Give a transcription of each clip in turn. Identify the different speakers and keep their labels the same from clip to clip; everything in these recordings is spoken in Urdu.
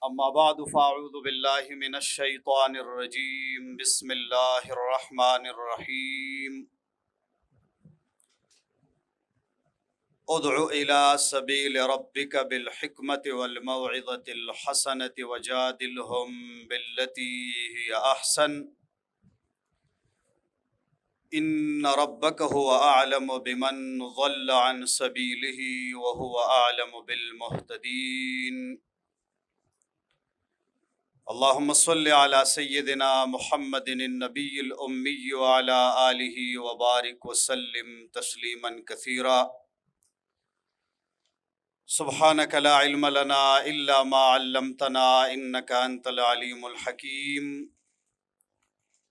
Speaker 1: اما بعد فاعوذ باللہ من الشیطان الرجیم بسم اللہ الرحمن الرحیم ادع الى سبیل ربک بالحکمت والموعظۃ الحسنۃ وجادلہم باللتی ہی احسن ان ربک هو اعلم بمن ضل عن سبیلہ وهو اعلم بالمہتدین اللہم صل علی سیدنا محمد النبی الامی وعلی آلہ وبارک وسلم تسلیما کثیرا سبحانک لا علم لنا الا ما علمتنا انک انت العلیم الحکیم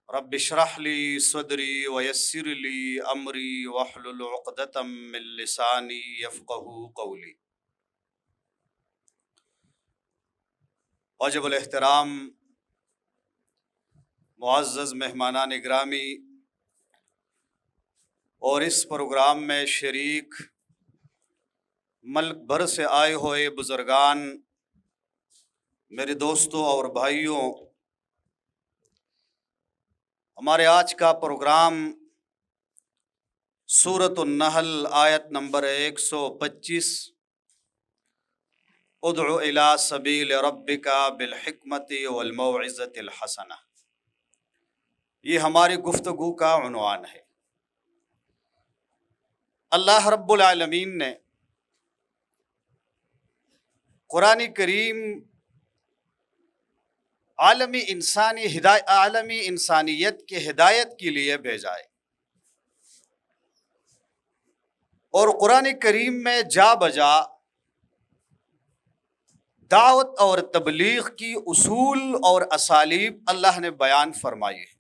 Speaker 1: رب اشرح لی صدری ویسر لی امری واحلل عقدۃ من لسانی یفقہوا قولی۔ واجب الاحترام معزز مہمانان گرامی اور اس پروگرام میں شریک ملک بھر سے آئے ہوئے بزرگان، میرے دوستوں اور بھائیوں، ہمارے آج کا پروگرام سورۃ النحل آیت نمبر 125 ادع الی سبیل ربک بالحکمت والموعظۃ الحسنہ، یہ ہماری گفتگو کا عنوان ہے۔ اللہ رب العالمین نے قرآن کریم عالمی انسانیت کے ہدایت کے لیے بھیجا ہے، اور قرآن کریم میں جا بجا دعوت اور تبلیغ کی اصول اور اسالیب اللہ نے بیان فرمائی ہے۔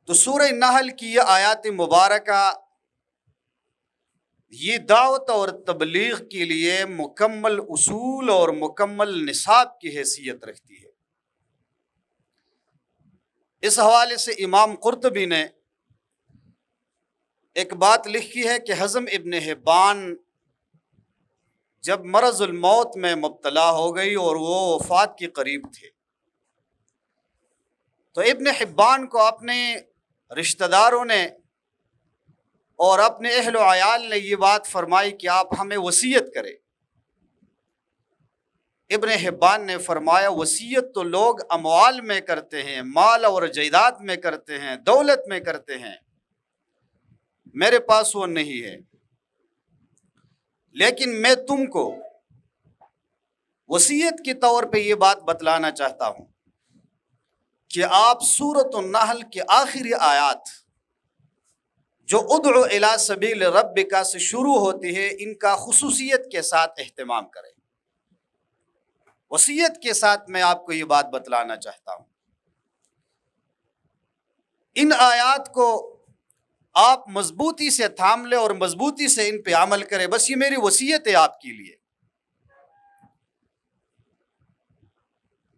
Speaker 1: تو سورہ نحل کی یہ آیات مبارکہ یہ دعوت اور تبلیغ کے لیے مکمل اصول اور مکمل نصاب کی حیثیت رکھتی ہے۔ اس حوالے سے امام قرطبی نے ایک بات لکھی ہے کہ حزم ابن حبان جب مرض الموت میں مبتلا ہو گئی اور وہ وفات کے قریب تھے، تو ابن حبان کو اپنے رشتہ داروں نے اور اپنے اہل و عیال نے یہ بات فرمائی کہ آپ ہمیں وصیت کریں۔ ابن حبان نے فرمایا وصیت تو لوگ اموال میں کرتے ہیں، مال اور جائیداد میں کرتے ہیں، دولت میں کرتے ہیں، میرے پاس وہ نہیں ہے، لیکن میں تم کو وصیت کے طور پہ یہ بات بتلانا چاہتا ہوں کہ آپ سورۃ النحل کے آخری آیات جو ادعو الی سبیل ربک سے شروع ہوتی ہے، ان کا خصوصیت کے ساتھ اہتمام کریں۔ وصیت کے ساتھ میں آپ کو یہ بات بتلانا چاہتا ہوں، ان آیات کو آپ مضبوطی سے تھام لیں اور مضبوطی سے ان پہ عمل کریں، بس یہ میری وصیت ہے آپ کے لیے۔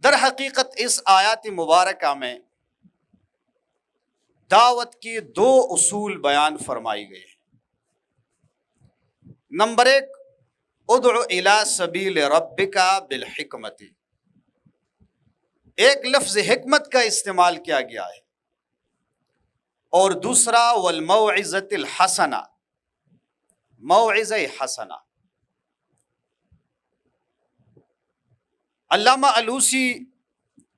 Speaker 1: در حقیقت اس آیات مبارکہ میں دعوت کے دو اصول بیان فرمائی گئے ہیں۔ نمبر 1 ادع الی سبیل ربک بالحکمت، ایک لفظ حکمت کا استعمال کیا گیا ہے، اور دوسرا والموعظۃ الحسنہ، موعظہ حسنہ۔ علامہ علوسی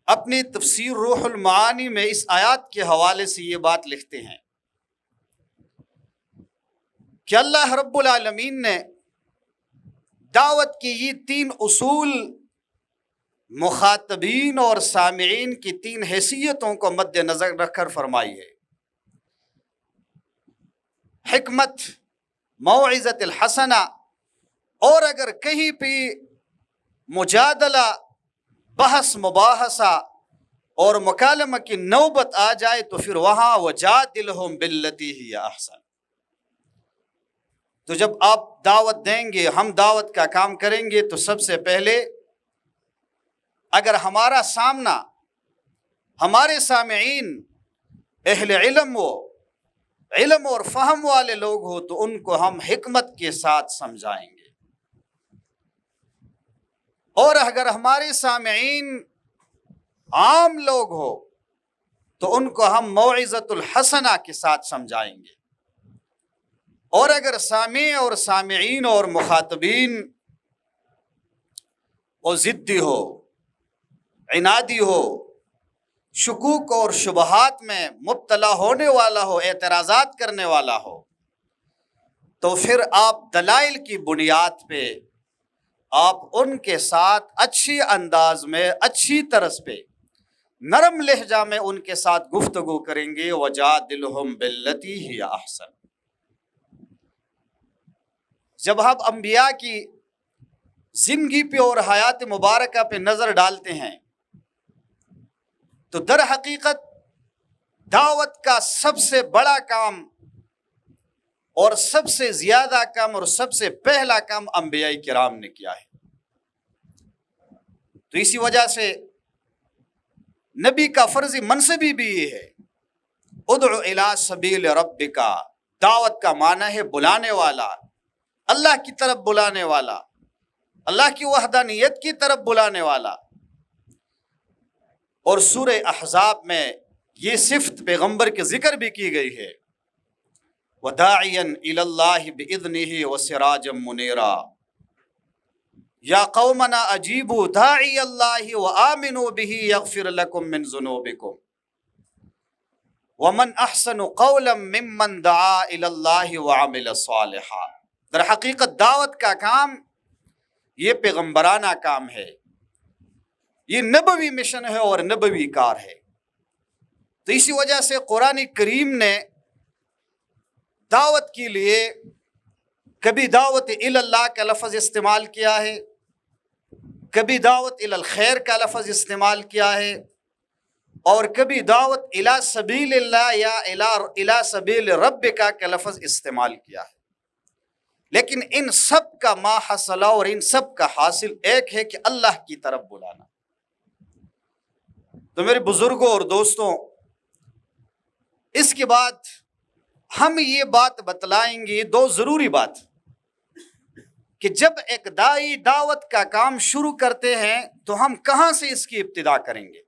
Speaker 1: اپنی تفسیر روح المعانی میں اس آیات کے حوالے سے یہ بات لکھتے ہیں کہ اللہ رب العالمین نے دعوت کی یہ 3 اصول مخاطبین اور سامعین کی 3 حیثیتوں کو مد نظر رکھ کر فرمائی ہے۔ حکمت، موعظۃ الحسنہ، اور اگر کہیں پہ مجادلہ، بحث مباحثہ اور مکالمہ کی نوبت آ جائے تو پھر وہاں وجادلہم باللتی ہی احسن۔ تو جب آپ دعوت دیں گے، ہم دعوت کا کام کریں گے، تو سب سے پہلے اگر ہمارا سامنا، ہمارے سامعین اہل علم علم اور فہم والے لوگ ہو تو ان کو ہم حکمت کے ساتھ سمجھائیں گے، اور اگر ہمارے سامعین عام لوگ ہو تو ان کو ہم موعظۃ الحسنہ کے ساتھ سمجھائیں گے، اور اگر سامع اور سامعین اور مخاطبین وہ ضدی ہو، عنادی ہو، شکوک اور شبہات میں مبتلا ہونے والا ہو، اعتراضات کرنے والا ہو، تو پھر آپ دلائل کی بنیاد پہ آپ ان کے ساتھ اچھی انداز میں، اچھی طرز پہ، نرم لہجہ میں ان کے ساتھ گفتگو کریں گے۔ وَجَادِلْهُمْ بِالَّتِي هِيَ أَحْسَنُ۔ جب آپ انبیاء کی زندگی پہ اور حیات مبارکہ پہ نظر ڈالتے ہیں تو در حقیقت دعوت کا سب سے بڑا کام اور سب سے زیادہ کام اور سب سے پہلا کام انبیاء کرام نے کیا ہے۔ تو اسی وجہ سے نبی کا فرض منصبی بھی یہ ہے، ادعو الی سبیل ربک، دعوت کا معنی ہے بلانے والا، اللہ کی طرف بلانے والا، اللہ کی وحدانیت کی طرف بلانے والا۔ اور سورہ احزاب میں یہ صفت پیغمبر کے ذکر بھی کی گئی ہے، وَدَاعِيًا إِلَى اللَّهِ بِإِذْنِهِ وَسِرَاجًا مُنِيرًا یا قومنا اجیبوا داعی اللہ وآمنوا به یغفر لکم من ذنوبکم ومن احسن قولا ممن دعا الی اللہ وعمل صالحا۔ در حقیقت دعوت کا کام یہ پیغمبرانہ کام ہے، یہ نبوی مشن ہے اور نبوی کار ہے۔ تو اسی وجہ سے قرآن کریم نے دعوت کے لیے کبھی دعوت الی اللہ کا لفظ استعمال کیا ہے، کبھی دعوت الی الخیر کا لفظ استعمال کیا ہے، اور کبھی دعوت الی سبیل اللہ یا الی سبیل ربک کا لفظ استعمال کیا ہے۔ لیکن ان سب کا ما حصل اور ان سب کا حاصل ایک ہے کہ اللہ کی طرف بلانا۔ تو میرے بزرگوں اور دوستوں، اس کے بعد ہم یہ بات بتلائیں گے، دو ضروری بات، کہ جب ایک داعی دعوت کا کام شروع کرتے ہیں تو ہم کہاں سے اس کی ابتدا کریں گے،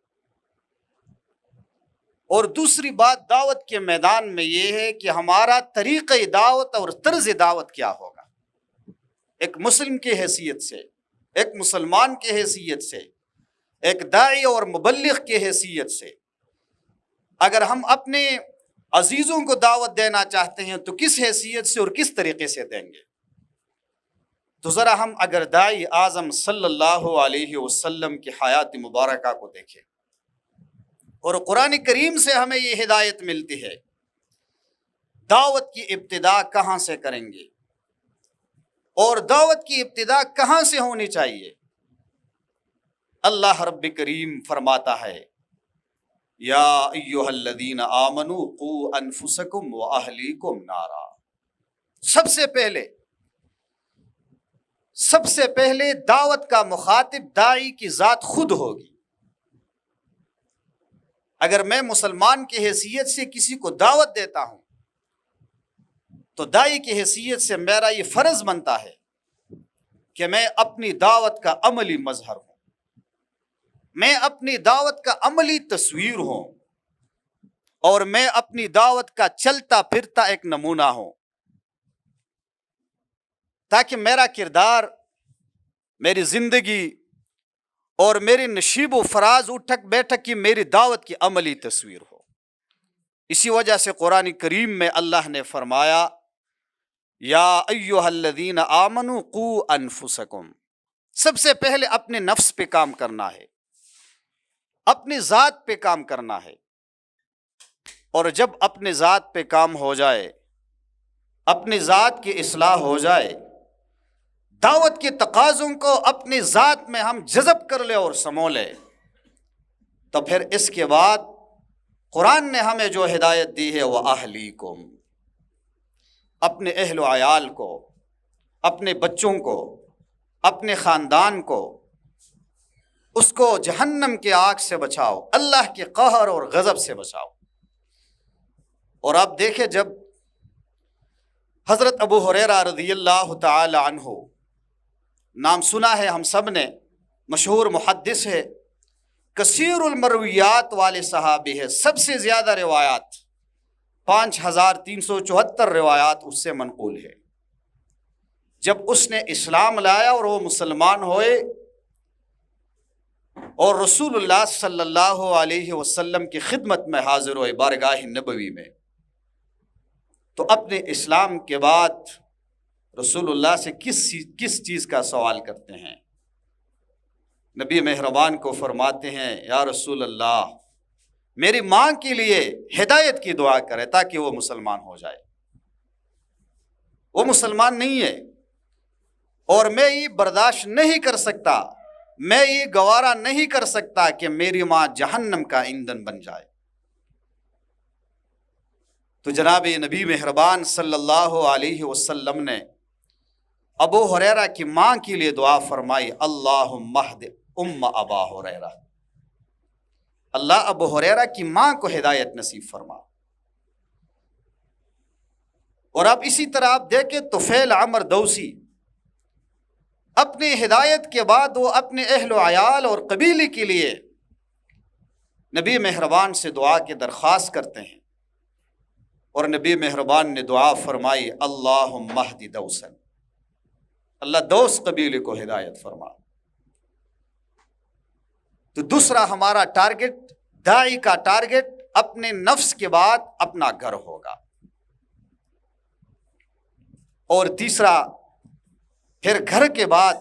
Speaker 1: اور دوسری بات دعوت کے میدان میں یہ ہے کہ ہمارا طریقہ دعوت اور طرز دعوت کیا ہوگا۔ ایک مسلم کی حیثیت سے، ایک مسلمان کی حیثیت سے، ایک داعی اور مبلغ کی حیثیت سے، اگر ہم اپنے عزیزوں کو دعوت دینا چاہتے ہیں تو کس حیثیت سے اور کس طریقے سے دیں گے؟ تو ذرا ہم اگر داعی اعظم صلی اللہ علیہ وسلم کی حیات مبارکہ کو دیکھیں، اور قرآن کریم سے ہمیں یہ ہدایت ملتی ہے دعوت کی ابتدا کہاں سے کریں گے اور دعوت کی ابتدا کہاں سے ہونی چاہیے۔ اللہ رب کریم فرماتا ہے، یا ایھا الذین آمنوا قوا انفسکم واہلیکم نارا۔ سب سے پہلے دعوت کا مخاطب داعی کی ذات خود ہوگی۔ اگر میں مسلمان کی حیثیت سے کسی کو دعوت دیتا ہوں تو داعی کی حیثیت سے میرا یہ فرض بنتا ہے کہ میں اپنی دعوت کا عملی مظہر ہوں، میں اپنی دعوت کا عملی تصویر ہوں، اور میں اپنی دعوت کا چلتا پھرتا ایک نمونہ ہوں، تاکہ میرا کردار، میری زندگی اور میری نشیب و فراز اٹھک بیٹھک کی میری دعوت کی عملی تصویر ہو۔ اسی وجہ سے قرآن کریم میں اللہ نے فرمایا، یا ایھا الذین آمنوا قوا انفسکم۔ سب سے پہلے اپنے نفس پہ کام کرنا ہے، اپنی ذات پہ کام کرنا ہے، اور جب اپنے ذات پہ کام ہو جائے، اپنی ذات کی اصلاح ہو جائے، دعوت کے تقاضوں کو اپنی ذات میں ہم جذب کر لیں اور سمو لیں، تو پھر اس کے بعد قرآن نے ہمیں جو ہدایت دی ہے وہ اہلیکم، اپنے اہل و عیال کو، اپنے بچوں کو، اپنے خاندان کو، اس کو جہنم کی آگ سے بچاؤ، اللہ کے قہر اور غضب سے بچاؤ۔ اور آپ دیکھیں، جب حضرت ابو ہریرہ رضی اللہ تعالی عنہ، نام سنا ہے ہم سب نے، مشہور محدث ہے، کثیر المرویات والے صحابی ہے، سب سے زیادہ روایات 5374 روایات اس سے منقول ہے۔ جب اس نے اسلام لایا اور وہ مسلمان ہوئے اور رسول اللہ صلی اللہ علیہ وسلم کی خدمت میں حاضر ہوئے بارگاہ نبوی میں، تو اپنے اسلام کے بعد رسول اللہ سے کس چیز کا سوال کرتے ہیں؟ نبی مہربان کو فرماتے ہیں، یا رسول اللہ میری ماں کے لیے ہدایت کی دعا کرے تاکہ وہ مسلمان ہو جائے۔ وہ مسلمان نہیں ہے اور میں یہ برداشت نہیں کر سکتا، میں یہ گوارا نہیں کر سکتا کہ میری ماں جہنم کا ایندھن بن جائے۔ تو جناب نبی مہربان صلی اللہ علیہ وسلم نے ابو ہریرہ کی ماں کے لیے دعا فرمائی، اللہم اہد ام ابا ہریرہ، اللہ ابو ہریرہ کی ماں کو ہدایت نصیب فرما۔ اور اب اسی طرح آپ دیکھیں طفیل عمر دوسی اپنی ہدایت کے بعد وہ اپنے اہل و عیال اور قبیلے کے لیے نبی مہربان سے دعا کی درخواست کرتے ہیں، اور نبی مہربان نے دعا فرمائی، اللہم اہد دوسا، اللہ دوس قبیلے کو ہدایت فرما۔ تو دوسرا ہمارا ٹارگٹ، داعی کا ٹارگٹ اپنے نفس کے بعد اپنا گھر ہوگا، اور تیسرا پھر گھر کے بعد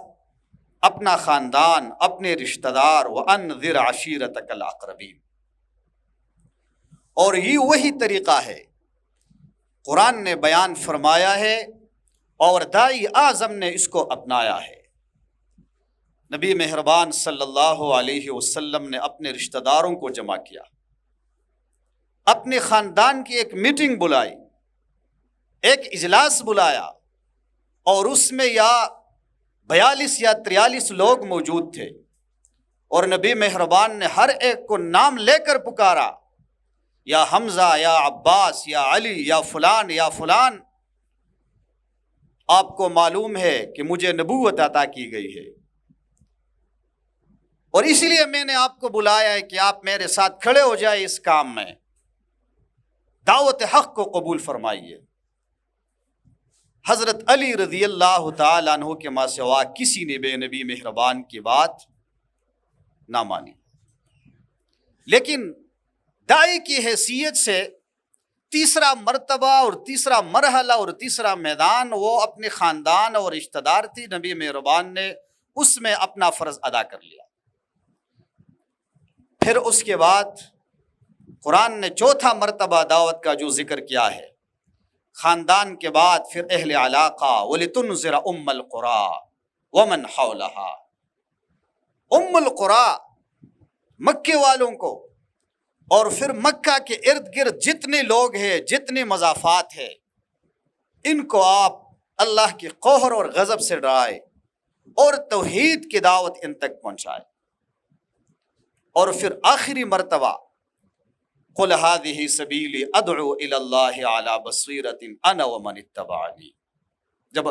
Speaker 1: اپنا خاندان، اپنے رشتہ دار، وَأَنذِرْ عَشِيرَتَكَ الْأَقْرَبِينَ۔ اور یہ وہی طریقہ ہے قرآن نے بیان فرمایا ہے اور داعی اعظم نے اس کو اپنایا ہے۔ نبی مہربان صلی اللہ علیہ وسلم نے اپنے رشتہ داروں کو جمع کیا، اپنے خاندان کی ایک میٹنگ بلائی، ایک اجلاس بلایا، اور اس میں یا 42 یا 43 لوگ موجود تھے، اور نبی مہربان نے ہر ایک کو نام لے کر پکارا، یا حمزہ، یا عباس، یا علی، یا فلان، یا فلان، آپ کو معلوم ہے کہ مجھے نبوت عطا کی گئی ہے، اور اسی لیے میں نے آپ کو بلایا ہے کہ آپ میرے ساتھ کھڑے ہو جائے اس کام میں، دعوت حق کو قبول فرمائیے۔ حضرت علی رضی اللہ تعالیٰ عنہ کے ماں سوا کسی نے بے نبی مہربان کی بات نہ مانی، لیکن داعی کی حیثیت سے تیسرا مرتبہ اور تیسرا مرحلہ اور تیسرا میدان وہ اپنے خاندان اور رشتہ دار تھی، نبی مہربان نے اس میں اپنا فرض ادا کر لیا۔ پھر اس کے بعد قرآن نے چوتھا مرتبہ دعوت کا جو ذکر کیا ہے، خاندان کے بعد پھر اہل علاقہ، وَلِتُنذِرَ أُمَّ الْقُرَىٰ وَمَنْ حَوْلَهَا، ام القرى مکے والوں کو، اور پھر مکہ کے ارد گرد جتنے لوگ ہیں، جتنے مضافات ہیں، ان کو آپ اللہ کے قہر اور غضب سے ڈرائے اور توحید کی دعوت ان تک پہنچائے۔ اور پھر آخری مرتبہ قُلْ هَٰذِهِ سَبِيلِي أَدْعُو إِلَى اللَّهِ عَلَىٰ بَصِيرَةٍ أَنَا وَمَنِ اتَّبَعَنِي۔ جب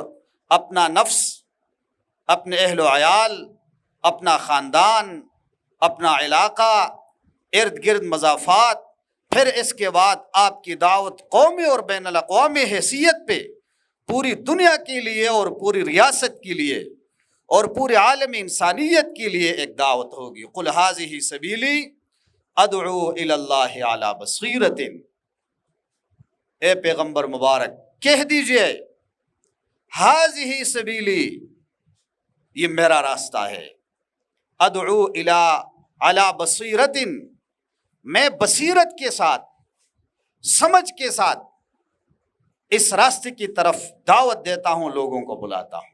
Speaker 1: اپنا نفس، اپنے اہل و عیال، اپنا خاندان، اپنا علاقہ، ارد گرد مضافات، پھر اس کے بعد آپ کی دعوت قومی اور بین الاقوامی حیثیت پہ پوری دنیا کے لیے اور پوری ریاست کے لیے اور پورے عالم انسانیت کے لیے ایک دعوت ہوگی۔ قُلْ هَٰذِهِ سَبِيلِي أَدْعُو إِلَى اللَّهِ عَلَىٰ بَصِيرَةٍ، اے پیغمبر مبارک کہہ دیجئے، هَٰذِهِ سَبِيلِي، یہ میرا راستہ ہے، أَدْعُو عَلَىٰ بَصِيرَةٍ، میں بصیرت کے ساتھ، سمجھ کے ساتھ اس راستے کی طرف دعوت دیتا ہوں، لوگوں کو بلاتا ہوں۔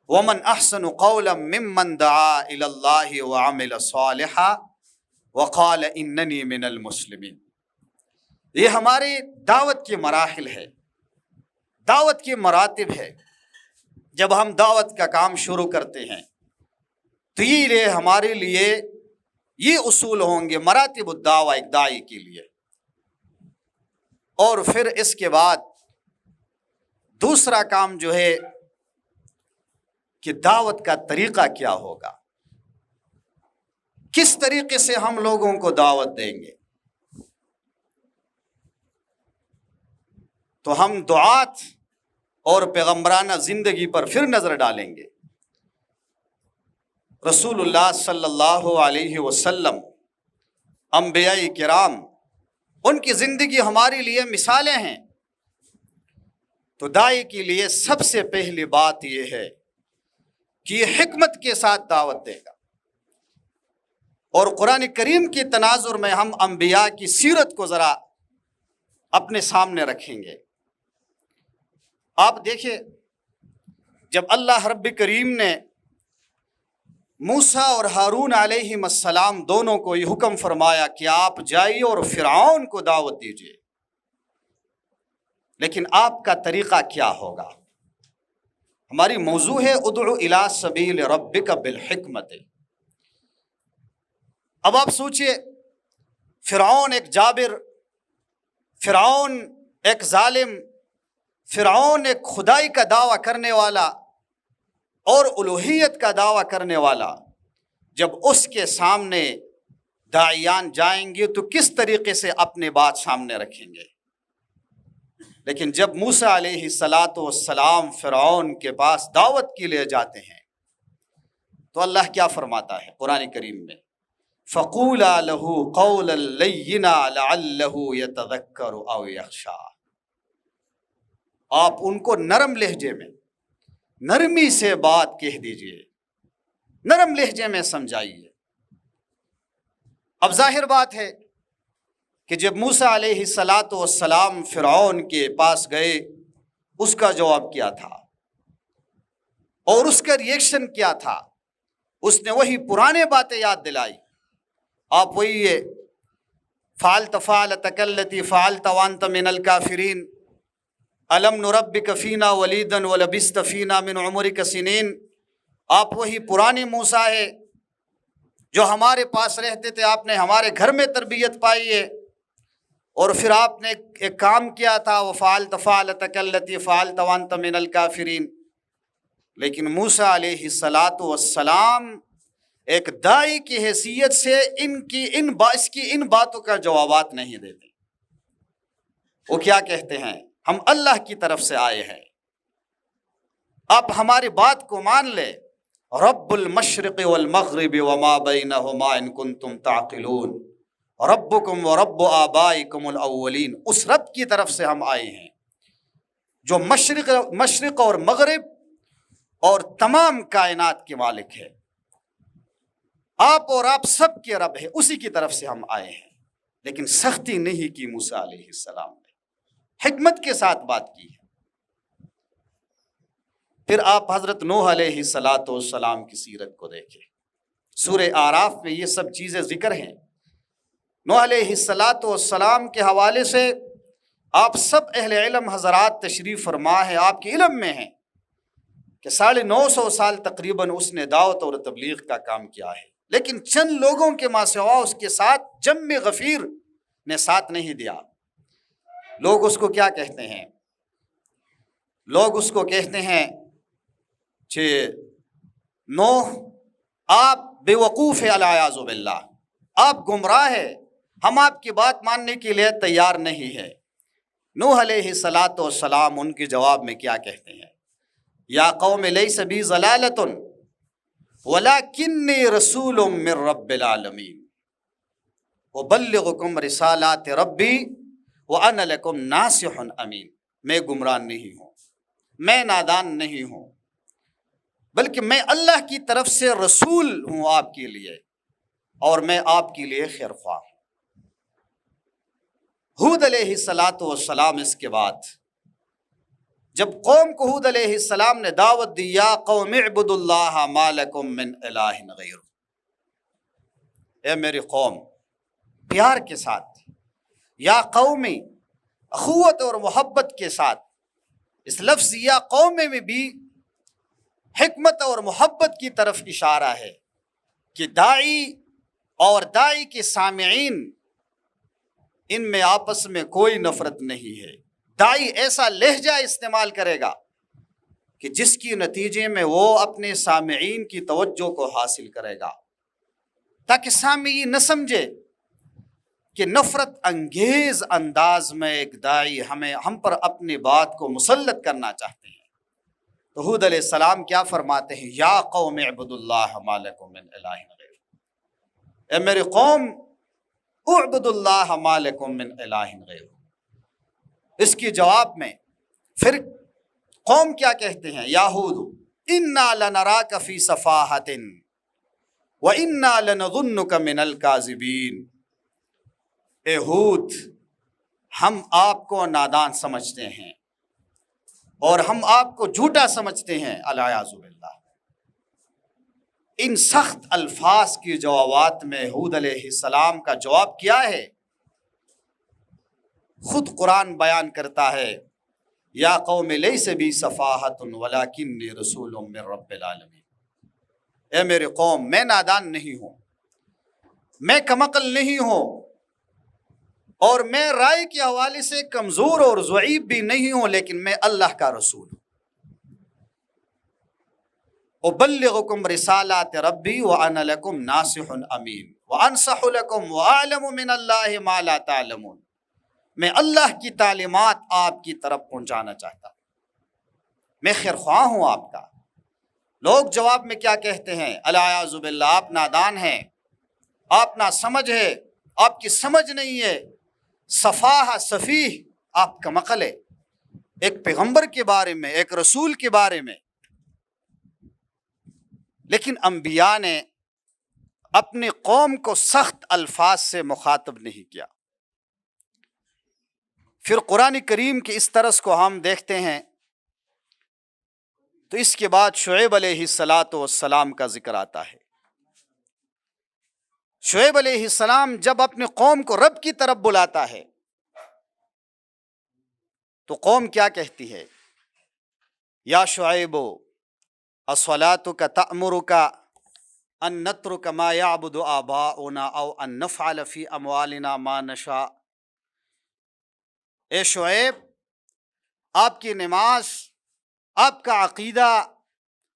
Speaker 1: وَمَنْ أَحْسَنُ قَوْلًا مِّمَّنْ دَعَا إِلَى اللَّهِ وَعَمِلَ صَالِحًا وَقَالَ إِنَّنِي مِنَ الْمُسْلِمِينَ۔ یہ ہماری دعوت کی مراحل ہے، دعوت کی مراتب ہے۔ جب ہم دعوت کا کام شروع کرتے ہیں تو یہ ہمارے لیے یہ اصول ہوں گے، مراتب الدعوہ ایک داعی کے لیے۔ اور پھر اس کے بعد دوسرا کام جو ہے کہ دعوت کا طریقہ کیا ہوگا، کس طریقے سے ہم لوگوں کو دعوت دیں گے؟ تو ہم دعات اور پیغمبرانہ زندگی پر پھر نظر ڈالیں گے۔ رسول اللہ صلی اللہ علیہ وسلم، انبیاء کرام، ان کی زندگی ہمارے لیے مثالیں ہیں۔ تو داعی کے لیے سب سے پہلی بات یہ ہے کہ یہ حکمت کے ساتھ دعوت دے گا۔ اور قرآن کریم کے تناظر میں ہم انبیاء کی سیرت کو ذرا اپنے سامنے رکھیں گے۔ آپ دیکھیں، جب اللہ رب کریم نے موسیٰ اور ہارون علیہ السلام دونوں کو یہ حکم فرمایا کہ آپ جائیے اور فرعون کو دعوت دیجیے، لیکن آپ کا طریقہ کیا ہوگا؟ ہماری موضوع ہے ادعو الی سبیل ربک بالحکمت۔ اب آپ سوچئے، فرعون ایک جابر، فرعون ایک ظالم، فرعون ایک خدائی کا دعویٰ کرنے والا اور الوہیت کا دعویٰ کرنے والا، جب اس کے سامنے داعیان جائیں گے تو کس طریقے سے اپنے بات سامنے رکھیں گے؟ لیکن جب موسیٰ علیہ السلام فرعون کے پاس دعوت کے لیے جاتے ہیں تو اللہ کیا فرماتا ہے قرآن کریم میں؟ فَقُولَا لَهُ قَوْلًا لَيِّنًا لَعَلَّهُ يَتَذَكَّرُ أَوْ يَخْشَىٰ۔ آپ ان کو نرم لہجے میں، نرمی سے بات کہہ دیجئے، نرم لہجے میں سمجھائیے۔ اب ظاہر بات ہے کہ جب موسیٰ علیہ السلام فرعون کے پاس گئے، اس کا جواب کیا تھا اور اس کا ریئیکشن کیا تھا؟ اس نے وہی پرانے باتیں یاد دلائی۔ آپ وہی فعلت فعلتک التی فعلت وانت من الکافرین، الم نربک فینا ولیدا ولبثت فینا من عمرک سنین۔ آپ وہی پرانے موسیٰ ہے جو ہمارے پاس رہتے تھے، آپ نے ہمارے گھر میں تربیت پائی ہے، اور پھر آپ نے ایک کام کیا تھا، وفعلت فعلتک التی فعلت وانت من الکافرین۔ لیکن موسیٰ علیہ السلام ایک داعی کی حیثیت سے ان باتوں کا جوابات نہیں دیتے۔ وہ کیا کہتے ہیں؟ ہم اللہ کی طرف سے آئے ہیں، آپ ہماری بات کو مان لے۔ رب المشرق والمغرب وما بینہما ان کنتم تعقلون، ربکم ورب آبائکم الاولین۔ اس رب کی طرف سے ہم آئے ہیں جو مشرق اور مغرب اور تمام کائنات کے مالک ہے، آپ اور آپ سب کے رب ہے، اسی کی طرف سے ہم آئے ہیں۔ لیکن سختی نہیں کی موسیٰ علیہ السلام نے، حکمت کے ساتھ بات کی ہے۔ پھر آپ حضرت نوح علیہ السلام کی سیرت کو دیکھیں، سورہ اعراف میں یہ سب چیزیں ذکر ہیں۔ نوح علیہ السلام کے حوالے سے آپ سب اہل علم حضرات تشریف فرما ہے، آپ کے علم میں ہیں کہ 950 سال تقریباً اس نے دعوت اور تبلیغ کا کام کیا ہے، لیکن چند لوگوں کے ماں سوا اس کے ساتھ جم غفیر نے ساتھ نہیں دیا۔ لوگ اس کو کیا کہتے ہیں؟ لوگ اس کو کہتے ہیں کہ نوح آپ بے وقوف ہے، العیاذ باللہ، آپ گمراہ ہے، ہم آپ کی بات ماننے کے لیے تیار نہیں ہے۔ نوح علیہ السلام ان کے جواب میں کیا کہتے ہیں؟ یا قوم لیس بی ضلالۃ ولکنی رسول من رب العالمین ابلغکم رسالات ربی وانا لکم ناصح امین۔ میں گمراہ نہیں ہوں، میں نادان نہیں ہوں، بلکہ میں اللہ کی طرف سے رسول ہوں آپ کے لیے، اور میں آپ کے لیے خیر خواہ ہوں۔ ہود علیہ السلام اس کے بعد جب قوم کو ہود علیہ السلام نے دعوت دی، یا قوم اعبدوا اللہ ما لکم من الہ غیرہ، اے میری قوم، پیار کے ساتھ، یا قومی، اخوت اور محبت کے ساتھ، اس لفظ یا قوم میں بھی حکمت اور محبت کی طرف اشارہ ہے کہ داعی اور داعی کے سامعین ان میں آپس میں کوئی نفرت نہیں ہے۔ داعی ایسا لہجہ استعمال کرے گا کہ جس کی نتیجے میں وہ اپنے سامعین کی توجہ کو حاصل کرے گا، تاکہ سامع یہ نہ سمجھے کہ نفرت انگیز انداز میں ایک داعی ہم پر اپنی بات کو مسلط کرنا چاہتے ہیں۔ تو ہود علیہ السلام کیا فرماتے ہیں؟ یا قوم اعبدوا اللہ ما لکم من الہ غیرہ، اے میری قوم اعبدوا اللہ ما لکم من الہ غیرہ۔ اس کی جواب میں پھر قوم کیا کہتے ہیں؟ یا ہود انا لنراک فی صفاحۃ وانا لنظنک من الکاذبین، اے ہود ہم آپ کو نادان سمجھتے ہیں اور ہم آپ کو جھوٹا سمجھتے ہیں، الیاذ باللہ۔ ان سخت الفاظ کی جوابات میں ہود علیہ السلام کا جواب کیا ہے؟ خود قرآن بیان کرتا ہے، یا قوم لیس بی صفاحۃ ولکنی رسول من رب العالمین، اے میرے قوم میں نادان نہیں ہوں، میں کمعقل نہیں ہوں، اور میں رائے کے حوالے سے کمزور اور ضعیف بھی نہیں ہوں، لیکن میں اللہ کا رسول ہوں۔ ابلغکم رسالات ربی وانا لکم ناصح امین وانصح لکم واعلم من اللہ ما لا تعلمون، میں اللہ کی تعلیمات آپ کی طرف پہنچانا چاہتا ہوں، میں خیر خواہ ہوں آپ کا۔ لوگ جواب میں کیا کہتے ہیں؟ الیاذ باللہ، آپ نادان ہیں، آپ نا سمجھ ہے، آپ کی سمجھ نہیں ہے، صفاح سفیح، آپ کا مقل ہے ایک پیغمبر کے بارے میں، ایک رسول کے بارے میں۔ لیکن انبیاء نے اپنی قوم کو سخت الفاظ سے مخاطب نہیں کیا۔ پھر قرآن کریم کے اس طرز کو ہم دیکھتے ہیں تو اس کے بعد شعیب علیہ السلام کا ذکر آتا ہے۔ شعیب علیہ السلام جب اپنی قوم کو رب کی طرف بلاتا ہے تو قوم کیا کہتی ہے؟ یا شعیب اصلاتک تأمرک ان نترک ما یعبد آباؤنا او ان نفعل فی اموالنا ما نشاء، اے شعیب آپ کی نماز، آپ کا عقیدہ،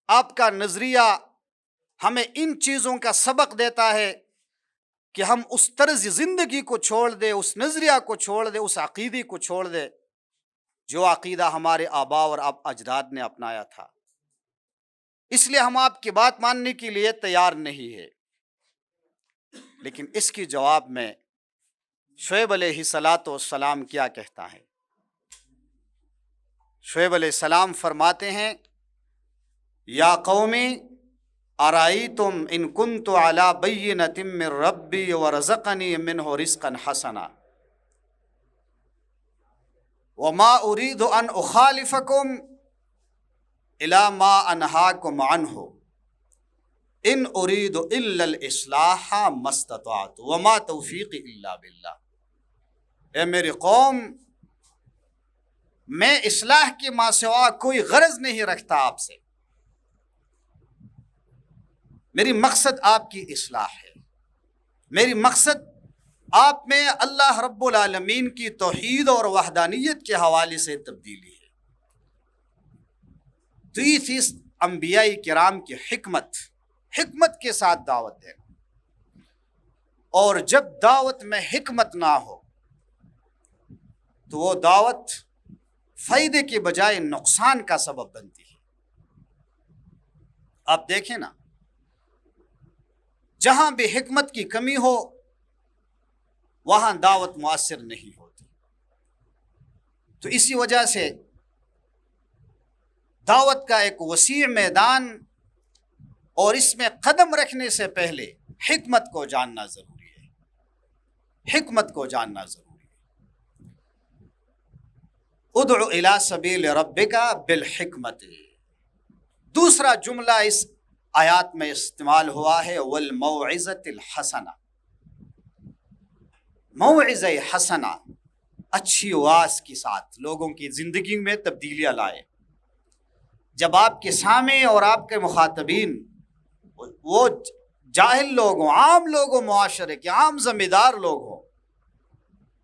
Speaker 1: آپ کا نظریہ ہمیں ان چیزوں کا سبق دیتا ہے کہ ہم اس طرز زندگی کو چھوڑ دے، اس نظریہ کو چھوڑ دے، اس عقیدے کو چھوڑ دے جو عقیدہ ہمارے آبا اور اجداد نے اپنایا تھا۔ اس لیے ہم آپ کی بات ماننے کے لیے تیار نہیں ہے۔ لیکن اس کی جواب میں شعیب علیہ السلام کیا کہتا ہے؟ شعیب علیہ السلام فرماتے ہیں، یا قومی ارائیتم ان کنت علی بینۃ من ربی ورزقنی منہ رزقا حسنا وما ارید ان اخالفکم الی ما انہاکم عنہ ان ارید الا الاصلاح ما استطعت وما توفیقی الا باللہ، اے میری قوم میں اصلاح کے ماں سوا کوئی غرض نہیں رکھتا آپ سے، میری مقصد آپ کی اصلاح ہے، میری مقصد آپ میں اللہ رب العالمین کی توحید اور وحدانیت کے حوالے سے تبدیلی ہے۔ تو یہ تھی انبیاء کرام کی حکمت کے ساتھ دعوت دینا، اور جب دعوت میں حکمت نہ ہو تو وہ دعوت فائدے کے بجائے نقصان کا سبب بنتی ہے۔ آپ دیکھیں نا، جہاں بھی حکمت کی کمی ہو وہاں دعوت مؤثر نہیں ہوتی۔ تو اسی وجہ سے دعوت کا ایک وسیع میدان، اور اس میں قدم رکھنے سے پہلے حکمت کو جاننا ضروری ہے، حکمت کو جاننا ضروری ہے۔ ادع الی سبیل ربک بالحکمت، دوسرا جملہ اس آیات میں استعمال ہوا ہے والموعظۃ الحسنہ، موعظہ حسنہ، اچھی واز کے ساتھ لوگوں کی زندگی میں تبدیلیاں لائے۔ جب آپ کے سامع اور آپ کے مخاطبین وہ جاہل لوگ ہوں، عام لوگ ہوں، معاشرے کے عام ذمہ دار لوگ ہوں،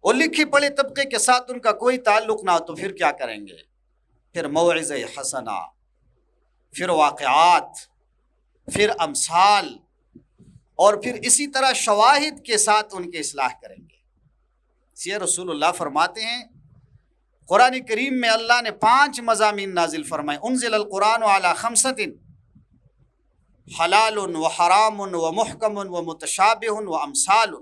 Speaker 1: اور لکھے پڑھے طبقے کے ساتھ ان کا کوئی تعلق نہ ہو، تو پھر کیا کریں گے؟ پھر موعظہ حسنہ، پھر واقعات، پھر امثال، اور پھر اسی طرح شواہد کے ساتھ ان کی اصلاح کریں گے۔ یہ رسول اللہ فرماتے ہیں قرآن کریم میں اللہ نے 5 مضامین نازل فرمائے، انزل القرآن علی 5 حلال و حرام و محکم و متشابہ و امثال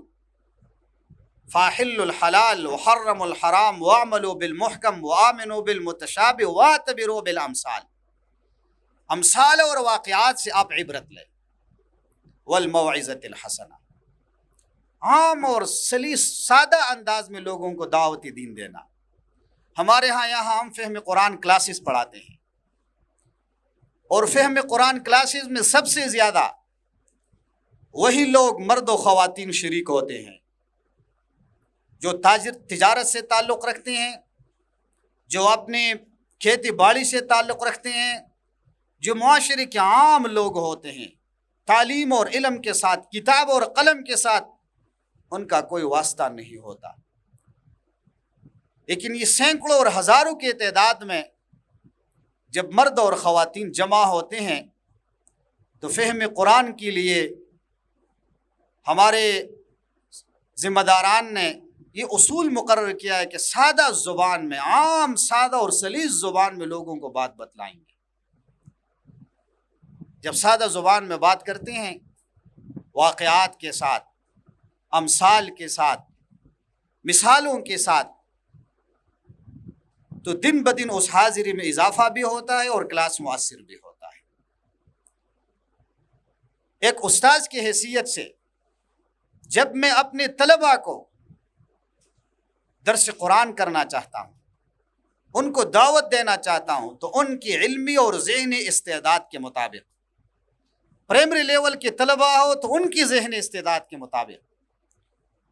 Speaker 1: فاحل الحلال و حرم الحرام واعملوا بالمحکم و آمنوا بالمتشابہ واعتبروا بالامثال۔ امثال اور واقعات سے آپ عبرت لیں۔ والموعظۃ الحسنہ، عام اور سلیس سادہ انداز میں لوگوں کو دعوت دین دینا۔ ہمارے یہاں ہم فہم قرآن کلاسز پڑھاتے ہیں، اور فہم قرآن کلاسز میں سب سے زیادہ وہی لوگ مرد و خواتین شریک ہوتے ہیں جو تجارت سے تعلق رکھتے ہیں، جو اپنے کھیتی باڑی سے تعلق رکھتے ہیں، جو معاشرے کے عام لوگ ہوتے ہیں، تعلیم اور علم کے ساتھ، کتاب اور قلم کے ساتھ ان کا کوئی واسطہ نہیں ہوتا۔ لیکن یہ سینکڑوں اور ہزاروں کی تعداد میں جب مرد اور خواتین جمع ہوتے ہیں تو فہم قرآن کے لیے ہمارے ذمہ داران نے یہ اصول مقرر کیا ہے کہ سادہ زبان میں، عام سادہ اور سلیس زبان میں لوگوں کو بات بتلائیں گے۔ جب سادہ زبان میں بات کرتے ہیں، واقعات کے ساتھ، امثال کے ساتھ، مثالوں کے ساتھ، تو دن بدن اس حاضری میں اضافہ بھی ہوتا ہے اور کلاس مؤثر بھی ہوتا ہے۔ ایک استاذ کی حیثیت سے جب میں اپنے طلباء کو درس قرآن کرنا چاہتا ہوں، ان کو دعوت دینا چاہتا ہوں، تو ان کی علمی اور ذہنی استعداد کے مطابق، پرائمری لیول کے طلباء ہو تو ان کی ذہنی استعداد کے مطابق،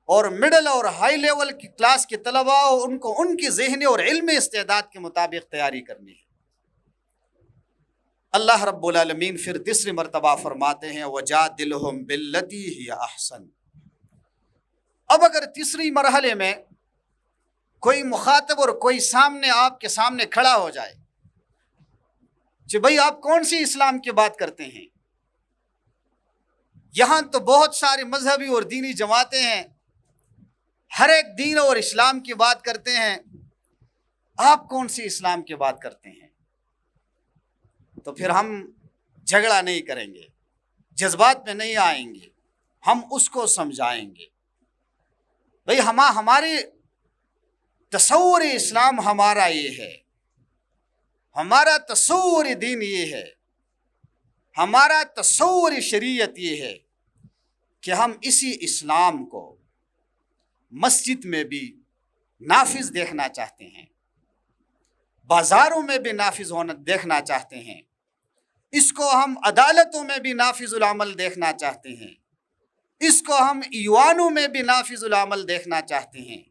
Speaker 1: اور مڈل اور ہائی لیول کی کلاس کے طلباء ہو ان کو ان کی ذہنی اور علمی استعداد کے مطابق تیاری کرنی ہے۔ اللہ رب العالمین پھر تیسری مرتبہ فرماتے ہیں وَجَادِلْهُمْ بِالَّتِي هِيَ أَحْسَنُ۔ اب اگر تیسری مرحلے میں کوئی مخاطب اور کوئی سامنے آپ کے سامنے کھڑا ہو جائے کہ بھائی آپ کون سی اسلام کی بات کرتے ہیں، یہاں تو بہت سارے مذہبی اور دینی جماعتیں ہیں، ہر ایک دین اور اسلام کی بات کرتے ہیں، آپ کون سی اسلام کی بات کرتے ہیں؟ تو پھر ہم جھگڑا نہیں کریں گے، جذبات میں نہیں آئیں گے، ہم اس کو سمجھائیں گے۔ بھئی ہمارے تصور اسلام ہمارا یہ ہے، ہمارا تصور دین یہ ہے، ہمارا تصور شریعت یہ ہے کہ ہم اسی اسلام کو مسجد میں بھی نافذ دیکھنا چاہتے ہیں، بازاروں میں بھی نافذ ہونا دیکھنا چاہتے ہیں، اس کو ہم عدالتوں میں بھی نافذ العمل دیکھنا چاہتے ہیں، اس کو ہم ایوانوں میں بھی نافذ العمل دیکھنا چاہتے ہیں،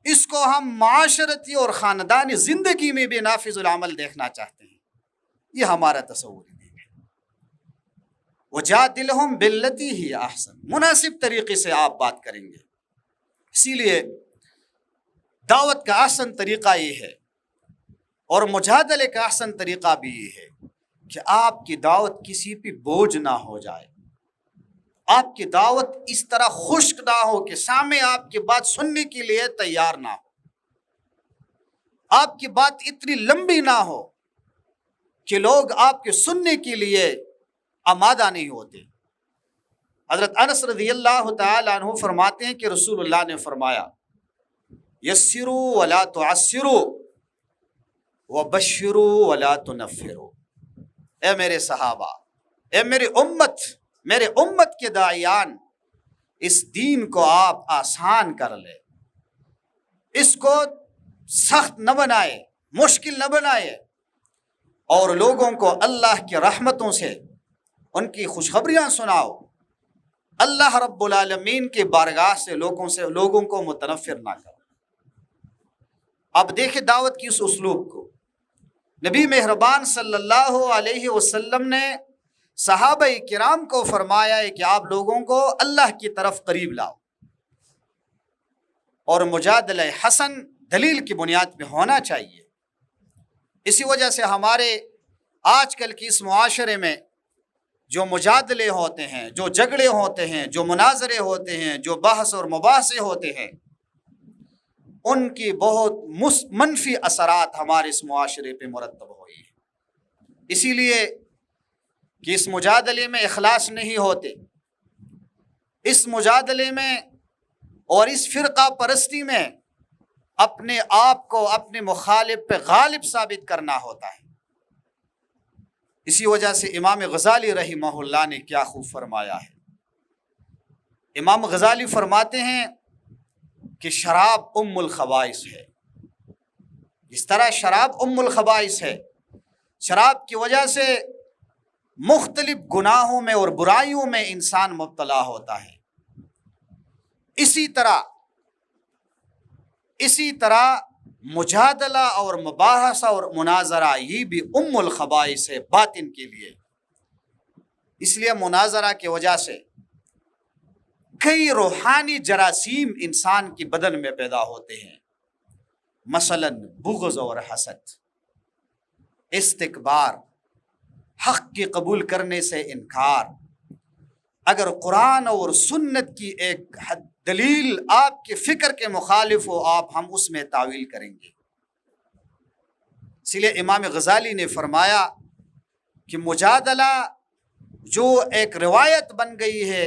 Speaker 1: اس کو ہم معاشرتی اور خاندانی زندگی میں بھی نافذ العمل دیکھنا چاہتے ہیں۔ یہ ہمارا تصور ہے۔ وَجَادِلْهُمْ بِالَّتِي هِيَ أَحْسَنُ، مناسب طریقے سے آپ بات کریں گے۔ اسی لیے دعوت کا احسن طریقہ یہ ہے، اور مجادلے کا احسن طریقہ بھی یہ ہے کہ آپ کی دعوت کسی پہ بوجھ نہ ہو جائے، آپ کی دعوت اس طرح خشک نہ ہو کہ سامنے آپ کی بات سننے کے لیے تیار نہ ہو، آپ کی بات اتنی لمبی نہ ہو کہ لوگ آپ کے سننے کے لیے آمادہ نہیں ہوتے۔ حضرت انس رضی اللہ تعالی عنہ فرماتے ہیں کہ رسول اللہ نے فرمایا یسروا ولا تعسروا وبشروا ولا تنفروا۔ اے میرے صحابہ، اے میری امت، میرے امت کے داعیان، اس دین کو آپ آسان کر لے، اس کو سخت نہ بنائے، مشکل نہ بنائے، اور لوگوں کو اللہ کی رحمتوں سے ان کی خوشخبریاں سناؤ، اللہ رب العالمین کی بارگاہ سے لوگوں کو متنفر نہ کرو۔ اب دیکھیں دعوت کی اس اسلوب کو، نبی مہربان صلی اللہ علیہ وسلم نے صحابہ کرام کو فرمایا ہے کہ آپ لوگوں کو اللہ کی طرف قریب لاؤ، اور مجادلہ حسن دلیل کی بنیاد پہ ہونا چاہیے۔ اسی وجہ سے ہمارے آج کل کی اس معاشرے میں جو مجادلے ہوتے ہیں، جو جھگڑے ہوتے ہیں، جو مناظرے ہوتے ہیں، جو بحث اور مباحثے ہوتے ہیں، ان کی بہت منفی اثرات ہمارے اس معاشرے پہ مرتب ہوئی ہیں۔ اسی لیے کہ اس مجادلے میں اخلاص نہیں ہوتے، اس مجادلے میں اور اس فرقہ پرستی میں اپنے آپ کو اپنے مخالف پہ غالب ثابت کرنا ہوتا ہے۔ اسی وجہ سے امام غزالی رحمہ اللہ نے کیا خوب فرمایا ہے۔ امام غزالی فرماتے ہیں کہ شراب ام الخبائث ہے۔ جس طرح شراب ام الخبائث ہے، شراب کی وجہ سے مختلف گناہوں میں اور برائیوں میں انسان مبتلا ہوتا ہے، اسی طرح مجادلہ اور مباحثہ اور مناظرہ یہ بھی ام الخبائث ہے باطن کے لیے۔ اس لیے مناظرہ کی وجہ سے کئی روحانی جراثیم انسان کی بدن میں پیدا ہوتے ہیں، مثلا بغض اور حسد، استکبار، حق کی قبول کرنے سے انکار۔ اگر قرآن اور سنت کی ایک دلیل آپ کے فکر کے مخالف ہو، ہم اس میں تعویل کریں گے۔ اس لیے امام غزالی نے فرمایا کہ مجادلہ جو ایک روایت بن گئی ہے،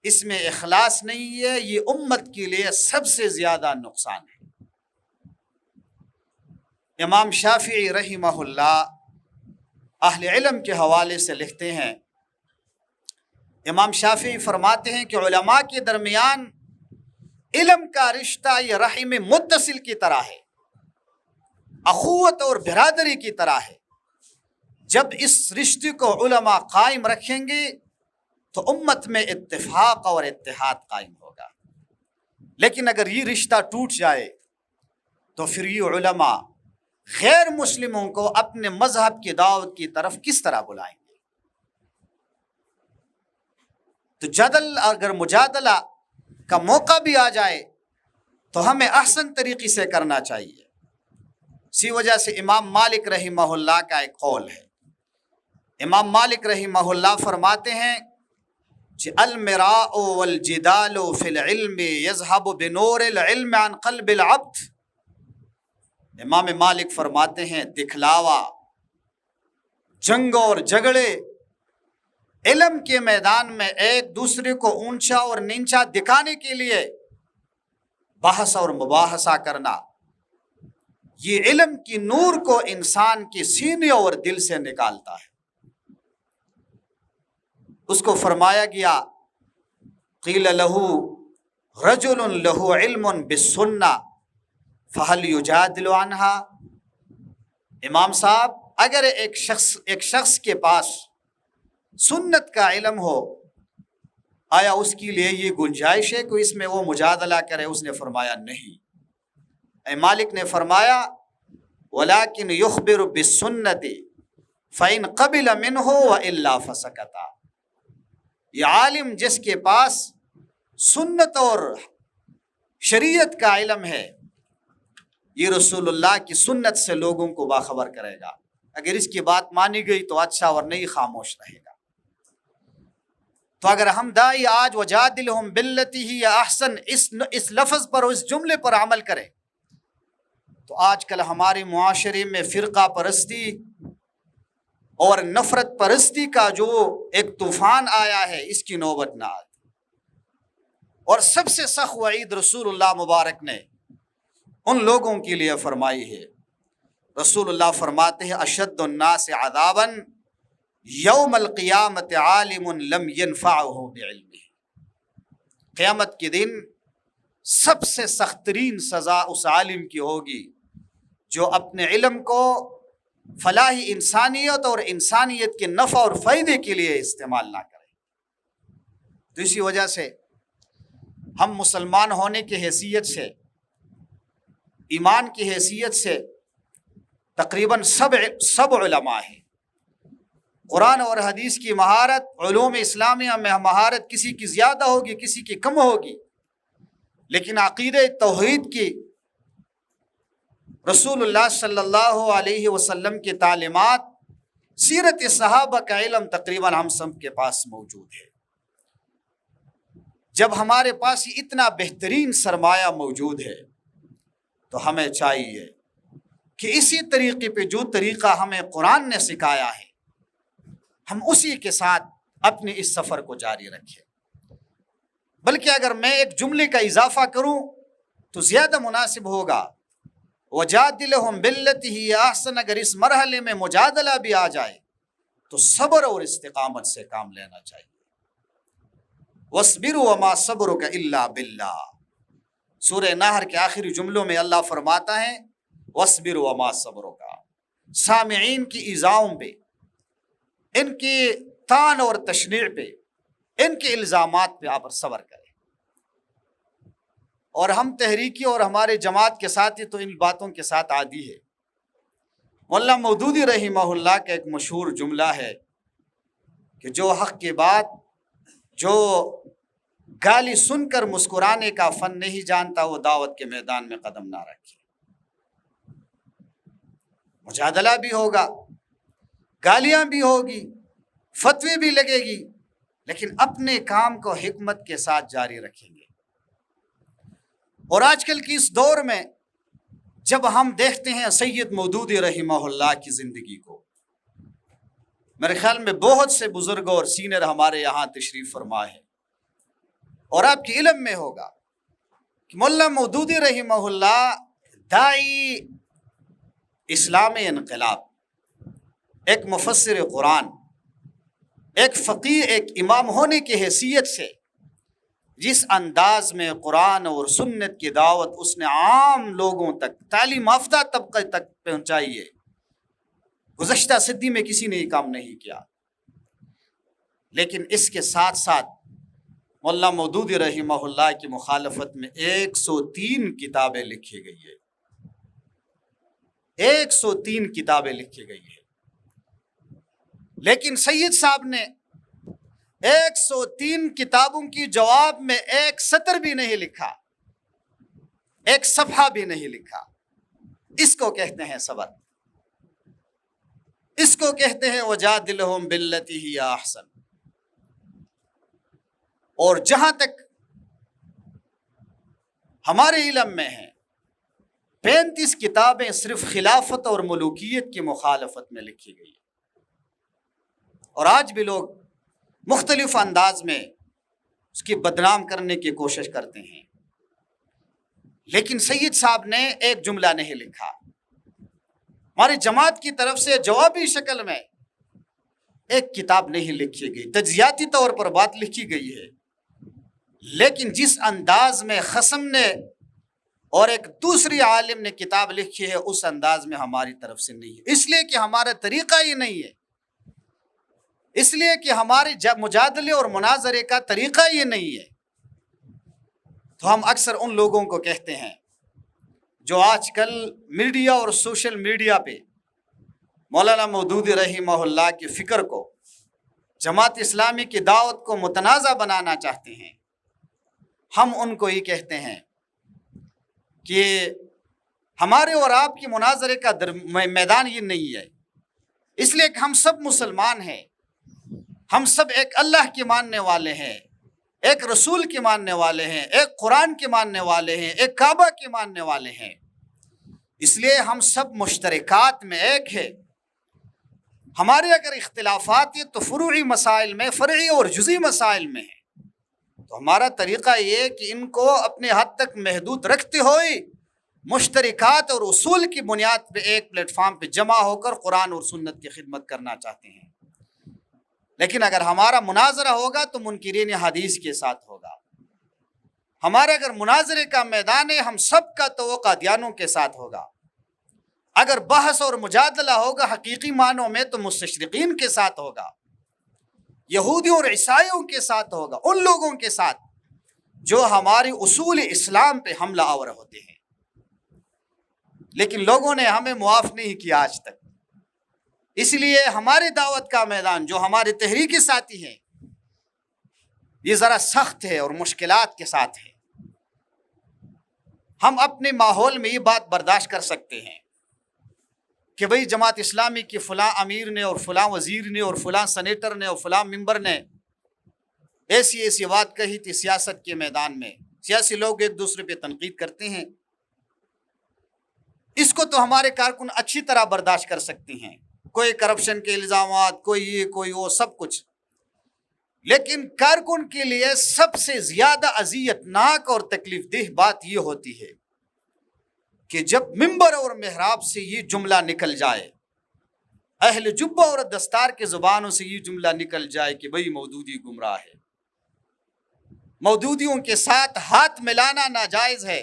Speaker 1: اس میں اخلاص نہیں ہے، یہ امت کے لیے سب سے زیادہ نقصان ہے۔ امام شافعی رحمہ اللہ اہل علم کے حوالے سے لکھتے ہیں، امام شافعی فرماتے ہیں کہ علماء کے درمیان علم کا رشتہ یہ رحم متصل کی طرح ہے، اخوت اور برادری کی طرح ہے۔ جب اس رشتے کو علماء قائم رکھیں گے تو امت میں اتفاق اور اتحاد قائم ہوگا، لیکن اگر یہ رشتہ ٹوٹ جائے تو پھر یہ علماء غیر مسلموں کو اپنے مذہب کی دعوت کی طرف کس طرح بلائیں گے؟ تو جدل اگر مجادلہ کا موقع بھی آ جائے تو ہمیں احسن طریقے سے کرنا چاہیے۔ اسی وجہ سے امام مالک رحمہ اللہ کا ایک قول ہے، امام مالک رحمہ اللہ فرماتے ہیں کہ المراء والجدال فی العلم یذهب بنور العلم عن قلب العبد۔ امام مالک فرماتے ہیں دکھلاوا، جنگ اور جھگڑے علم کے میدان میں ایک دوسرے کو اونچا اور نیچا دکھانے کے لیے بحث اور مباحثہ کرنا، یہ علم کی نور کو انسان کے سینے اور دل سے نکالتا ہے۔ اس کو فرمایا گیا قیل لہو رجل لہو علم بالسنہ فہل یجادل عنہا۔ امام صاحب، اگر ایک شخص کے پاس سنت کا علم ہو، آیا اس کے لیے یہ گنجائش ہے کہ اس میں وہ مجادلہ کرے؟ اس نے فرمایا نہیں۔ مالک نے فرمایا ولیکن یخبر بالسنت فإن قبل منہ وإلا فسکت۔ یہ عالم جس کے پاس سنت اور شریعت کا علم ہے، یہ رسول اللہ کی سنت سے لوگوں کو باخبر کرے گا۔ اگر اس کی بات مانی گئی تو اچھا، اور نہیں خاموش رہے گا۔ تو اگر ہم دائی آج وجادلہم باللتی ہی احسن اس لفظ پر، اس جملے پر عمل کریں تو آج کل ہمارے معاشرے میں فرقہ پرستی اور نفرت پرستی کا جو ایک طوفان آیا ہے، اس کی نوبت نہ آتی۔ اور سب سے سخت وعید رسول اللہ مبارک نے ان لوگوں کے لیے فرمائی ہے۔ رسول اللہ فرماتے ہیں اشد الناس عذابا یوم القیامت عالم لم ينفعه بعلمه۔ قیامت کے دن سب سے سخت ترین سزا اس عالم کی ہوگی جو اپنے علم کو فلاح انسانیت اور انسانیت کے نفع اور فائدے کے لیے استعمال نہ کرے۔ تو اسی وجہ سے ہم مسلمان ہونے کی حیثیت سے، ایمان کی حیثیت سے تقریباً سب علماء ہیں۔ قرآن اور حدیث کی مہارت، علوم اسلامیہ میں مہارت کسی کی زیادہ ہوگی، کسی کی کم ہوگی، لیکن عقیدہ توحید کی رسول اللہ صلی اللہ علیہ وسلم کی تعلیمات سیرت صحابہ کا علم تقریباً ہم سب کے پاس موجود ہے۔ جب ہمارے پاس یہ اتنا بہترین سرمایہ موجود ہے تو ہمیں چاہیے کہ اسی طریقے پہ جو طریقہ ہمیں قرآن نے سکھایا ہے ہم اسی کے ساتھ اپنے اس سفر کو جاری رکھیں۔ بلکہ اگر میں ایک جملے کا اضافہ کروں تو زیادہ مناسب ہوگا، وجادلہم باللتی ہی احسن۔ اگر اس مرحلے میں مجادلہ بھی آ جائے تو صبر اور استقامت سے کام لینا چاہیے۔ وَاصْبِرْ وَمَا صَبْرُكَ إِلَّا بِاللَّهِ، سورہ نحل کے آخری جملوں میں اللہ فرماتا ہے وَاصْبِرْ وَمَا صَبْرُكَ۔ سامعین کی ایذاؤں پہ، ان کی طعن اور تشنیع پہ، ان کے الزامات پہ آپ صبر کریں۔ اور ہم تحریکی اور ہمارے جماعت کے ساتھی تو ان باتوں کے ساتھ عادی ہے۔ مولانا مودودی رحمہ اللہ کا ایک مشہور جملہ ہے کہ جو حق کی بات، جو گالی سن کر مسکرانے کا فن نہیں جانتا وہ دعوت کے میدان میں قدم نہ رکھے۔ مجادلہ بھی ہوگا، گالیاں بھی ہوگی، فتوی بھی لگے گی، لیکن اپنے کام کو حکمت کے ساتھ جاری رکھیں گے۔ اور آج کل کی اس دور میں جب ہم دیکھتے ہیں سید مودودی رحمہ اللہ کی زندگی کو، میرے خیال میں بہت سے بزرگ اور سینئر ہمارے یہاں تشریف فرما ہے، اور آپ کے علم میں ہوگا کہ مولانا مودودی رحمہ اللہ داعی اسلام انقلاب، ایک مفسر قرآن، ایک فقیہ، ایک امام ہونے کی حیثیت سے جس انداز میں قرآن اور سنت کی دعوت اس نے عام لوگوں تک، تعلیم یافتہ طبقے تک پہنچائی ہے، گزشتہ صدی میں کسی نے یہ کام نہیں کیا۔ لیکن اس کے ساتھ ساتھ مولانا مودودی رحمہ اللہ کی مخالفت میں 103 کتابیں لکھی گئی ہے، 103 کتابیں لکھی گئی ہے۔ لیکن سید صاحب نے 103 کتابوں کی جواب میں ایک سطر بھی نہیں لکھا، ایک صفحہ بھی نہیں لکھا۔ اس کو کہتے ہیں صبر، اس کو کہتے ہیں وجادلہم باللتی ہی احسن۔ اور جہاں تک ہمارے علم میں ہے 35 کتابیں صرف خلافت اور ملوکیت کی مخالفت میں لکھی گئی، اور آج بھی لوگ مختلف انداز میں اس کی بدنام کرنے کی کوشش کرتے ہیں۔ لیکن سید صاحب نے ایک جملہ نہیں لکھا۔ ہماری جماعت کی طرف سے جوابی شکل میں ایک کتاب نہیں لکھی گئی، تجزیاتی طور پر بات لکھی گئی ہے، لیکن جس انداز میں خصم نے اور ایک دوسری عالم نے کتاب لکھی ہے اس انداز میں ہماری طرف سے نہیں ہے، اس لیے کہ ہمارا طریقہ یہ نہیں ہے، اس لیے کہ ہمارے مجادلے اور مناظرے کا طریقہ یہ نہیں ہے۔ تو ہم اکثر ان لوگوں کو کہتے ہیں جو آج کل میڈیا اور سوشل میڈیا پہ مولانا مودودی رحمہ اللہ کی فکر کو، جماعت اسلامی کی دعوت کو متنازع بنانا چاہتے ہیں، ہم ان کو یہ کہتے ہیں کہ ہمارے اور آپ کی مناظرے کا میدان یہ نہیں ہے، اس لیے کہ ہم سب مسلمان ہیں، ہم سب ایک اللہ کے ماننے والے ہیں، ایک رسول کے ماننے والے ہیں، ایک قرآن کے ماننے والے ہیں، ایک کعبہ کے ماننے والے ہیں، اس لیے ہم سب مشترکات میں ایک ہے۔ ہمارے اگر اختلافات ہیں تو فروعی مسائل میں، فرعی اور جزئی مسائل میں ہیں، تو ہمارا طریقہ یہ کہ ان کو اپنے حد تک محدود رکھتے ہوئے مشترکات اور اصول کی بنیاد پہ ایک پلیٹ فارم پہ جمع ہو کر قرآن اور سنت کی خدمت کرنا چاہتے ہیں۔ لیکن اگر ہمارا مناظرہ ہوگا تو منکرین حدیث کے ساتھ ہوگا، ہمارا اگر مناظرے کا میدان ہے ہم سب کا تو وہ قادیانوں کے ساتھ ہوگا، اگر بحث اور مجادلہ ہوگا حقیقی معنوں میں تو مستشرقین کے ساتھ ہوگا، یہودیوں اور عیسائیوں کے ساتھ ہوگا، ان لوگوں کے ساتھ جو ہماری اصول اسلام پہ حملہ آور ہوتے ہیں۔ لیکن لوگوں نے ہمیں معاف نہیں کیا آج تک، اس لیے ہماری دعوت کا میدان جو ہمارے تحریکی ساتھی ہیں یہ ذرا سخت ہے اور مشکلات کے ساتھ ہے۔ ہم اپنے ماحول میں یہ بات برداشت کر سکتے ہیں کہ بھئی جماعت اسلامی کی فلاں امیر نے اور فلاں وزیر نے اور فلاں سینیٹر نے اور فلاں ممبر نے ایسی ایسی بات کہی تھی سیاست کے میدان میں. سیاسی لوگ ایک دوسرے پہ تنقید کرتے ہیں، اس کو تو ہمارے کارکن اچھی طرح برداشت کر سکتے ہیں، کوئی کرپشن کے الزامات، کوئی یہ کوئی وہ سب کچھ. لیکن کارکن کے لیے سب سے زیادہ اذیت ناک اور تکلیف دہ بات یہ ہوتی ہے کہ جب ممبر اور محراب سے یہ جملہ نکل جائے، اہل جبہ اور دستار کے زبانوں سے یہ جملہ نکل جائے کہ بھئی مودودی گمراہ ہے، مودودیوں کے ساتھ ہاتھ ملانا ناجائز ہے،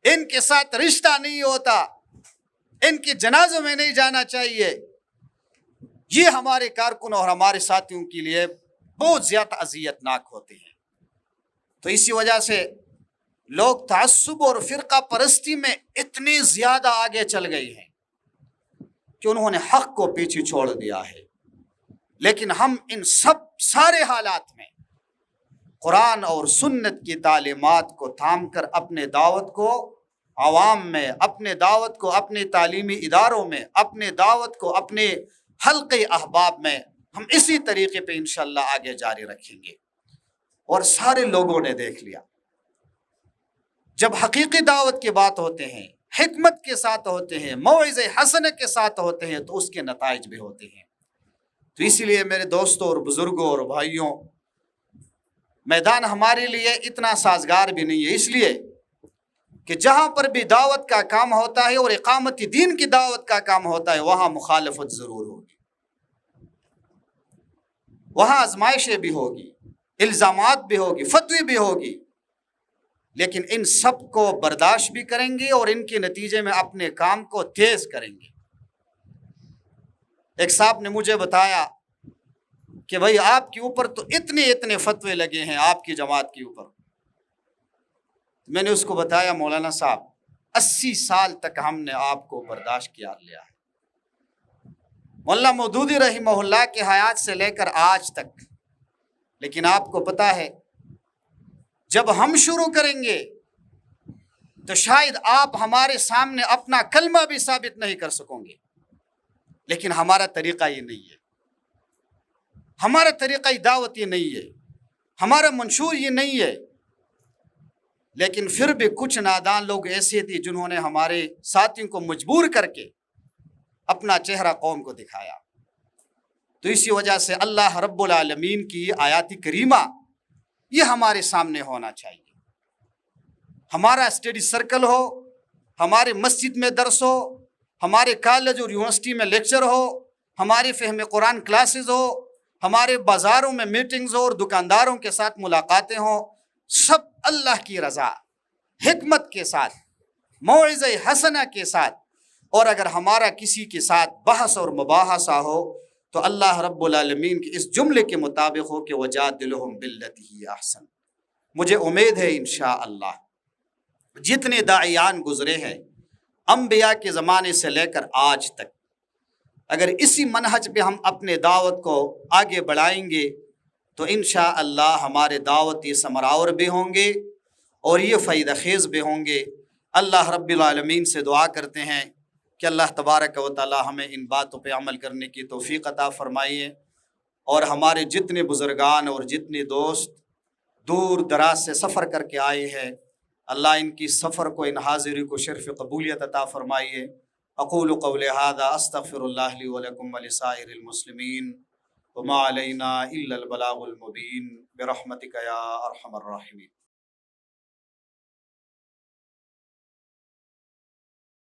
Speaker 1: ان کے ساتھ رشتہ نہیں ہوتا، ان کے جنازوں میں نہیں جانا چاہیے. یہ ہمارے کارکن اور ہمارے ساتھیوں کے لیے بہت زیادہ اذیت ناک ہوتے ہیں. تو اسی وجہ سے لوگ تعصب اور فرقہ پرستی میں اتنے زیادہ آگے چل گئے ہیں کہ انہوں نے حق کو پیچھے چھوڑ دیا ہے. لیکن ہم ان سارے حالات میں قرآن اور سنت کی تعلیمات کو تھام کر اپنے دعوت کو عوام میں، اپنے دعوت کو اپنے تعلیمی اداروں میں، اپنے دعوت کو اپنے حلقے احباب میں ہم اسی طریقے پہ انشاءاللہ آگے جاری رکھیں گے. اور سارے لوگوں نے دیکھ لیا، جب حقیقی دعوت کی بات ہوتے ہیں، حکمت کے ساتھ ہوتے ہیں، موعظہ حسنہ کے ساتھ ہوتے ہیں، تو اس کے نتائج بھی ہوتے ہیں. تو اسی لیے میرے دوستوں اور بزرگوں اور بھائیوں، میدان ہمارے لیے اتنا سازگار بھی نہیں ہے، اس لیے کہ جہاں پر بھی دعوت کا کام ہوتا ہے اور اقامت دین کی دعوت کا کام ہوتا ہے وہاں مخالفت ضرور ہوگی، وہاں آزمائشیں بھی ہوگی، الزامات بھی ہوگی، فتوی بھی ہوگی. لیکن ان سب کو برداشت بھی کریں گے اور ان کے نتیجے میں اپنے کام کو تیز کریں گے. ایک صاحب نے مجھے بتایا کہ بھائی آپ کے اوپر تو اتنے فتوے لگے ہیں آپ کی جماعت کے اوپر. میں نے اس کو بتایا مولانا صاحب 80 سال تک ہم نے آپ کو برداشت کیا لیا ہے، مولانا مودودی رحمہ اللہ کے حیات سے لے کر آج تک. لیکن آپ کو پتا ہے جب ہم شروع کریں گے تو شاید آپ ہمارے سامنے اپنا کلمہ بھی ثابت نہیں کر سکیں گے. لیکن ہمارا طریقہ یہ نہیں ہے، ہمارا طریقہ دعوت یہ نہیں ہے، ہمارا منشور یہ نہیں ہے. لیکن پھر بھی کچھ نادان لوگ ایسے تھے جنہوں نے ہمارے ساتھیوں کو مجبور کر کے اپنا چہرہ قوم کو دکھایا. تو اسی وجہ سے اللہ رب العالمین کی آیات کریمہ یہ ہمارے سامنے ہونا چاہیے. ہمارا اسٹڈی سرکل ہو، ہمارے مسجد میں درس ہو، ہمارے کالج اور یونیورسٹی میں لیکچر ہو، ہماری فہم قرآن کلاسز ہو، ہمارے بازاروں میں میٹنگز ہو اور دکانداروں کے ساتھ ملاقاتیں ہوں، سب اللہ کی رضا، حکمت کے ساتھ، موعظہ حسنہ کے ساتھ. اور اگر ہمارا کسی کے ساتھ بحث اور مباحثہ ہو تو اللہ رب العالمین کے اس جملے کے مطابق ہو کہ وجادلہم باللتی ہی احسن. مجھے امید ہے انشاءاللہ جتنے داعیان گزرے ہیں انبیاء کے زمانے سے لے کر آج تک، اگر اسی منہج پہ ہم اپنے دعوت کو آگے بڑھائیں گے تو انشاءاللہ ہمارے دعوتی ثمراور بھی ہوں گے اور یہ فائدہ خیز بھی ہوں گے. اللہ رب العالمین سے دعا کرتے ہیں کہ اللہ تبارک و تعالی ہمیں ان باتوں پہ عمل کرنے کی توفیق عطا فرمائیے. اور ہمارے جتنے بزرگان اور جتنے دوست دور دراز سے سفر کر کے آئے ہیں، اللہ ان کی سفر کو، ان حاضری کو شرف قبولیت عطا فرمائیے. اقول قولی ھذا استغفر اللہ لی ولکم ولسائر المسلمین وما علینا الا البلاغ المبین برحمتک یا ارحم الراحمین.